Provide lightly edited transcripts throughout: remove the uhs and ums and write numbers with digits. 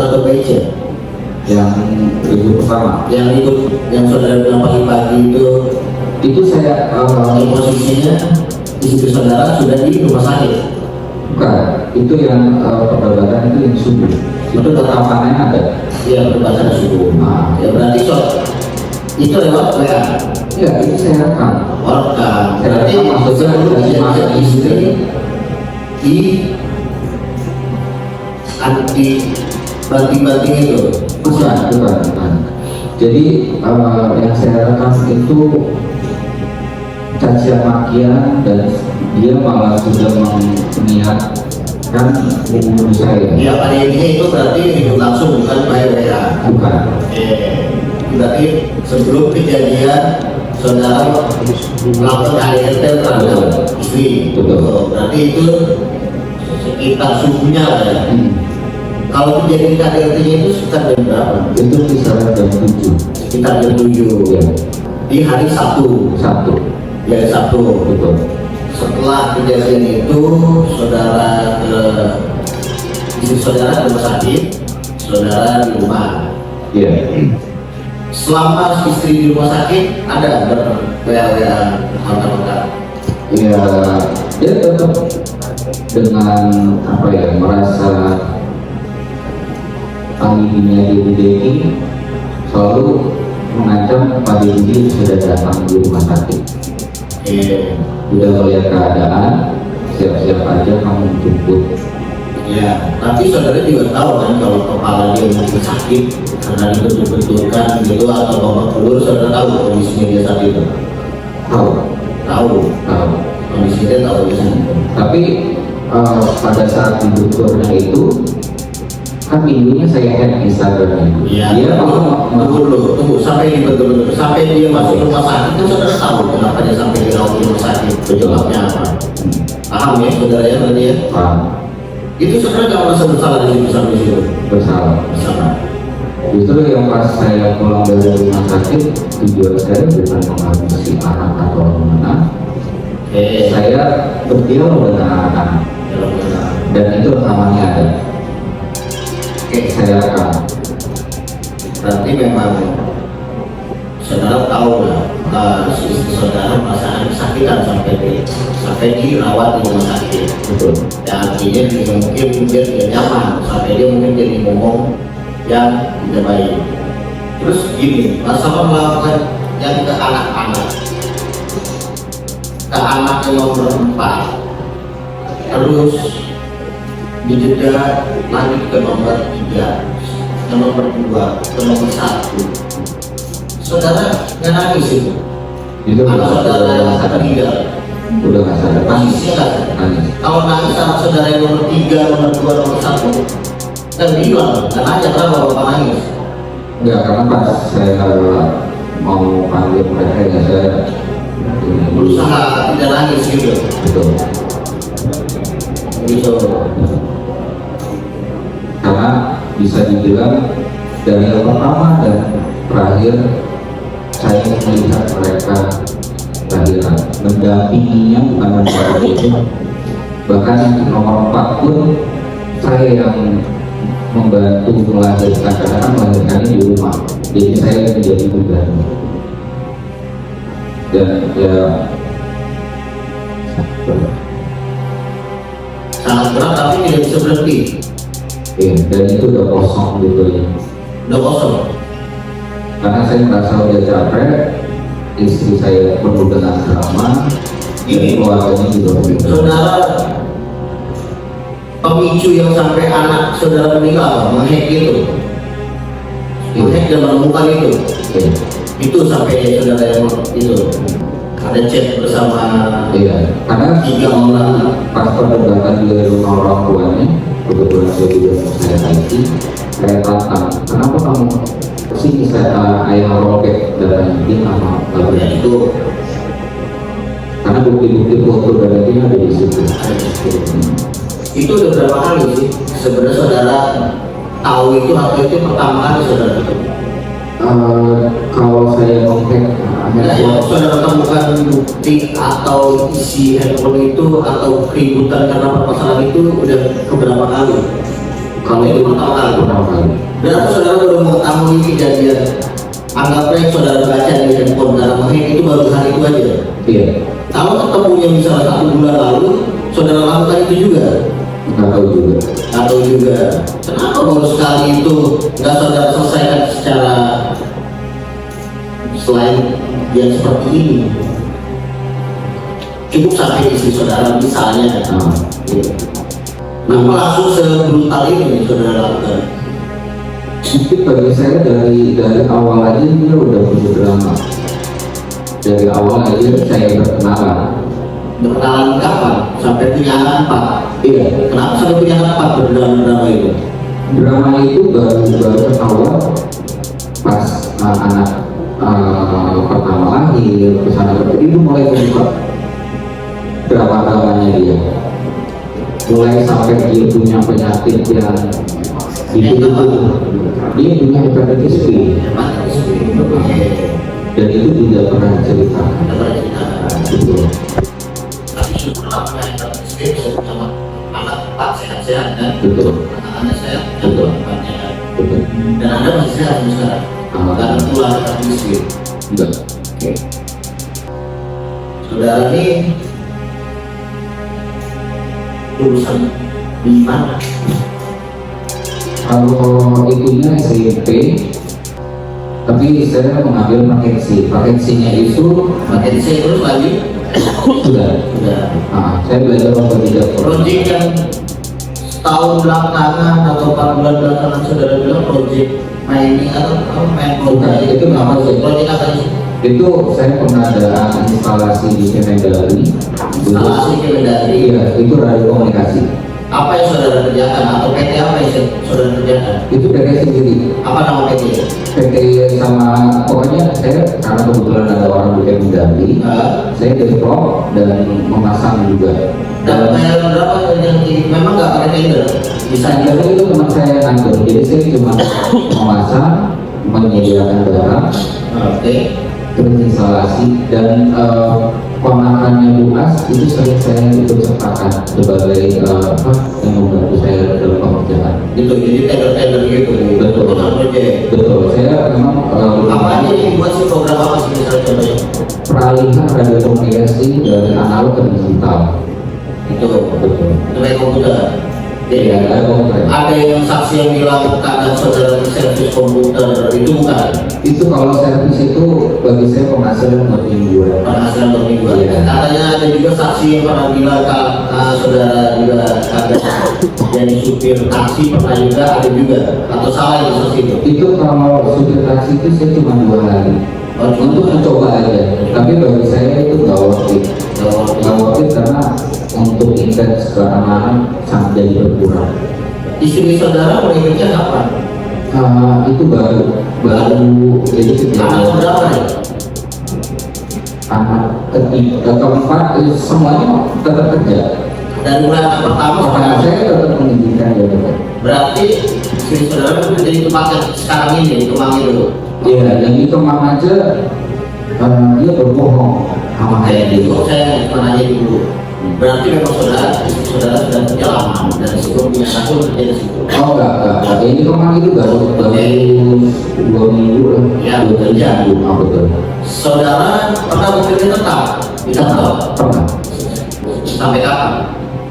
atau PC? Yang ribut pertama, Yang saudara bilang pagi-pagi itu saya posisinya istri saudara sudah di rumah sakit. bukan, itu yang perdebatan itu yang subuh. Itu rekamannya ada. Iya, perdebatan subuh. Nah, Ya berarti itu lewat WA. ya itu saya rekam. Rekam. Saya Berarti rekam, maksudnya dari masa istri di anti banting-banting itu. Bukan. Jadi yang saya rekam itu cacian makian dan dia malah sudah mengingatkan guru saya. Ya pada intinya itu berarti langsung bukan by WA. Bukan. Berarti sebelum kejadian saudara melakukan KDRT terhadap istri. Betul. Berarti itu sekitar subuhnya lah ya. Kalau kejadian KDRT-nya itu sekitar jam berapa? Itu kisaran jam 7. Sekitar jam 7 Ya. di hari Sabtu. Ya Sabtu. Betul. Setelah kejadian itu saudara istri saudara ke rumah sakit, saudara di rumah. Iya. Selama istri di rumah sakit ada ber-WA kontak-kontak. Ya, dia tetap dengan merasa alibinya Dedi selalu mengancam Pak Dedi sudah datang di rumah sakit. Udah melihat keadaan, siap-siap aja kamu jemput. Ya, tapi saudara juga tahu kan kalau kepala dia mungkin sakit karena dibentur-benturkan gitu atau babak belur, saudara tahu kondisinya dia saat itu. Tahu. Kondisinya tahu di sana. Tapi pada saat dibenturnya itu kan minggunya saya hack Instagramnya. Iya. Dia Tunggu sampai dibentur-bentur, sampai dia masuk rumah sakit itu saudara tahu kenapa dia sampai dirawat di rumah sakit, penyebabnya apa? Paham ya saudara ya berarti ya? Paham. Itu saudara nggak merasa bersalah di situ sampai situ? Bersalah. Justru yang pas saya pulang dari rumah sakit, tujuan saya bukan menghabisi anak atau mana. Saya berdialog dengan anak-anak. Dan itu rekamannya ada. Saya rekam. Berarti memang saudara tahu lah istri saudara perasaan kesakitan sampai dirawat di rumah sakit. Betul. Dan artinya dia mungkin dia tidak nyaman sampai dia mungkin jadi ngomong yang tidak baik. Terus gini, masalah melakukan yang ke anak-anak, ke anak yang nomor 4, terus dijeda lanjut ke nomor 3, ke nomor 2, ke nomor 1. Saudara nggak nangis itu? Itu Anak saudara yang ketiga udah nggak sadar. posisinya nggak sadar. Nangis. Kalau nangis sama saudara yang nomor 3, nomor 2, nomor 1 kan bilang, kan aja kenapa bapak nangis? Enggak, karena pas saya mau panggil mereka ya saya Berusaha tidak nangis gitu. betul. Gitu. Karena bisa dibilang dari yang pertama dan terakhir saya melihat mereka lahiran, mendampinginya bukan membawa itu. Bahkan yang nomor 4 pun saya yang membantu melahirkan, karena kan melahirkannya di rumah, jadi saya menjadi bidan. Dan ya Sangat berat tapi tidak bisa berhenti. dan itu udah kosong gitu ya. Udah kosong. Karena saya merasa udah capek, istri saya penuh dengan drama, Ini keluarganya juga begitu. saudara pemicu yang sampai anak saudara meninggal, menghack itu, menghack dan menemukan itu. Itu sampai saudara yang itu ada chat bersama Iya, karena 3 orang. pas perdebatan di rumah orang tuanya, kebetulan saya juga saya IT, saya tantang, kenapa kamu sih saya ayah robek darahnya dia sama Ya, Gabriel? itu Karena bukti-bukti foto darahnya ada di situ. itu udah berapa kali sih sebenarnya saudara tahu itu atau itu pertama kali saudara itu? Kalau saya kontak Yang saudara temukan bukti atau isi handphone itu atau keributan karena permasalahan itu udah keberapa kali? Kalau itu pertama kali. Dan apa saudara baru mengetahui kejadian? Anggapnya saudara baca di handphone dalam menghack itu baru hari itu aja. Iya. Kalau ketemunya misalnya 1 bulan lalu, saudara lakukan itu juga? Nggak tahu juga. Atau juga kenapa baru sekali itu nggak saudara selesaikan secara selain yang seperti ini? Cukup sampai istri saudara misalnya, iya. Kenapa langsung sebrutal ini saudara lakukan? Mungkin bagi saya dari awal aja dia udah punya drama. Dari awal aja saya berkenalan. Berkenalan kapan? Sampai punya anak 4? Iya. Kenapa sampai punya anak 4 berdrama itu? Drama itu baru awal pas anak pertama lahir, terus anak itu mulai terbuka drama-dramanya dia. Mulai sampai dia punya penyakit yang itu dia punya hepatitis B, dan itu tidak pernah ceritakan. Betul. Tapi syukurlah punya hepatitis B bisa sama anak 4 sehat-sehat kan? Betul. Anak-anak sehat, Betul. betul. Dan Anda masih sehat sampai sekarang? Karena tertular hepatitis B? Enggak. Oke. Saudara ini lulusan di mana? Kalau itunya SMP, tapi saya mengambil paket C-nya itu Pakai saya terus lagi? sudah. Saya belajar tidak Proyek yang setahun belakangan atau 4 bulan belakangan saudara bilang proyek mining atau main Bukan, itu nggak masuk. proyek apa sih? Itu saya pengadaan instalasi di Kemendagri. Instalasi Kemendagri. Iya, itu radio komunikasi. Apa yang saudara kerjakan atau PT apa yang saudara kerjakan? Itu PT sendiri. Apa nama PT? PT sama pokoknya saya karena kebetulan ada orang di Kemendagri, saya develop dan memasang juga. Dan bayaran berapa yang memang nggak pakai tender? Bisa Tender itu teman saya yang ngatur, jadi saya cuma memasang, menyediakan barang, Oke. terus instalasi dan ponakannya Luas itu sering saya ikut sertakan sebagai yang membantu saya dalam pekerjaan. Gitu, jadi tender-tender gitu. Betul. Dengan proyek. Betul, saya memang Apa aja yang dibuat sih program apa sih misalnya contohnya? peralihan radio komunikasi dari analog ke digital. Itu Betul. dengan komputer. Jadi Ya, ada komputer. ada yang saksi yang bilang kadang saudara servis komputer itu bukan Itu kalau servis itu bagi saya penghasilan buat mingguan. penghasilan bermingguan. Iya. Katanya ada juga saksi yang pernah bilang saudara juga ada jadi supir taksi pernah juga ada juga atau salah yang seperti itu. Itu kalau supir taksi itu saya cuma 2 hari untuk mencoba aja. Tapi bagi saya itu nggak worth it. Nggak worth it karena untuk intens ke anak-anak sangat jadi berkurang. Istri saudara mulai kerja kapan? Itu baru jadi Anak kejadian. berapa ya? Anak ketiga keempat semuanya tetap kerja. Dan mulai anak pertama Karena sekarang. saya tetap pendidikan ya. Berarti istri saudara itu jadi tempatnya sekarang ini di Kemang itu. Iya, yang di Kemang aja dia berbohong sama Kayak saya gitu saya menanya dulu. Berarti memang istri saudara sudah kerja lama dan sebelum punya satu kerja di situ. Oh enggak. Yang di Kemang itu baru 2 minggu lah. Ya, 2 minggu. Betul. Saudara pernah bekerja tetap di kantor Pernah. sampai kapan?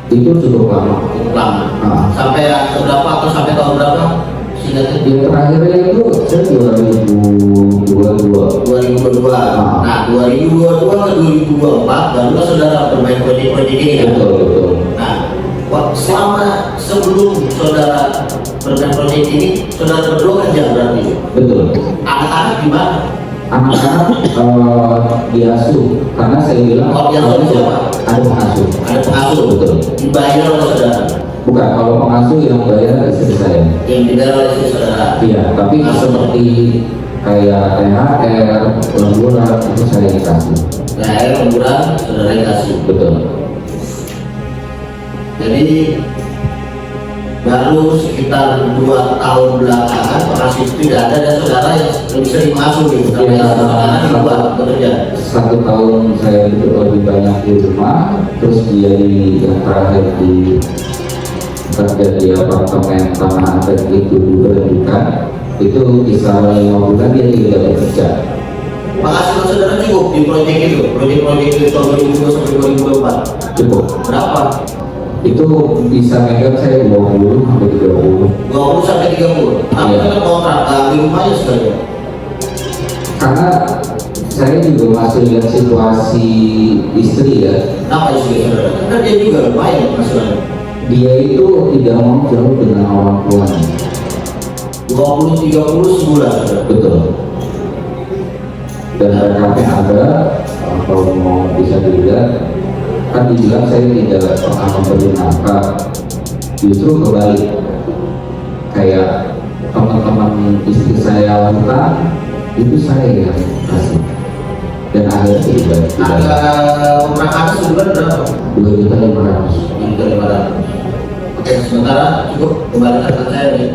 Itu cukup lama. Cukup lama. Sampai berapa atau sampai tahun berapa? Singkatnya Yang terakhirnya itu saya 2022. 2022. Nah, 2022 ke 2024 barulah saudara bermain proyek-proyek ini kan? Betul. Nah, selama sebelum saudara bermain proyek ini, saudara berdua kerja berarti. Betul. Anak-anak gimana? Anak-anak diasuh karena saya bilang Oh, diasuh siapa? ada pengasuh. Ada pengasuh. Betul. Dibayar oleh saudara. Bukan, kalau pengasuh yang bayar istri saya. Yang dibayar oleh istri saudara. Iya, tapi seperti kayak THR, lemburan itu saya dikasih. THR lemburan saudara dikasih. Betul. Jadi baru sekitar 2 tahun belakangan pengasuh itu tidak ada dan saudara yang lebih sering masuk gitu. Karena Iya, saudara di luar bekerja. 1 tahun saya lebih banyak di rumah, terus dia yang terakhir di kerja di apartemen tanah abang itu 2 juta, itu selama 5 bulan dia tidak bekerja. Penghasilan saudara cukup di proyek itu, proyek itu tahun 2002 sampai 2024. Cukup. Berapa? Itu bisa megang saya 20 sampai 30. 20 sampai 30. Apa Iya. kan kontrak di rumahnya saudara? Karena saya juga masih lihat situasi istri ya. Kenapa istri saudara? Karena dia juga lumayan penghasilannya. Dia itu tidak mau jauh dengan orang tuanya. 20-30 sebulan saudara. Betul. Dan RKP ada, kalau mau bisa dilihat, kan dibilang saya tidak pernah memberi nafkah. Justru kebalik, kayak teman-teman istri saya wanita itu saya yang kasih. Dan akhirnya tidak. Harga kontrakan sebulan berapa? 2.500.000. 2.500. Oke, sementara cukup kembalikan ke saya nih.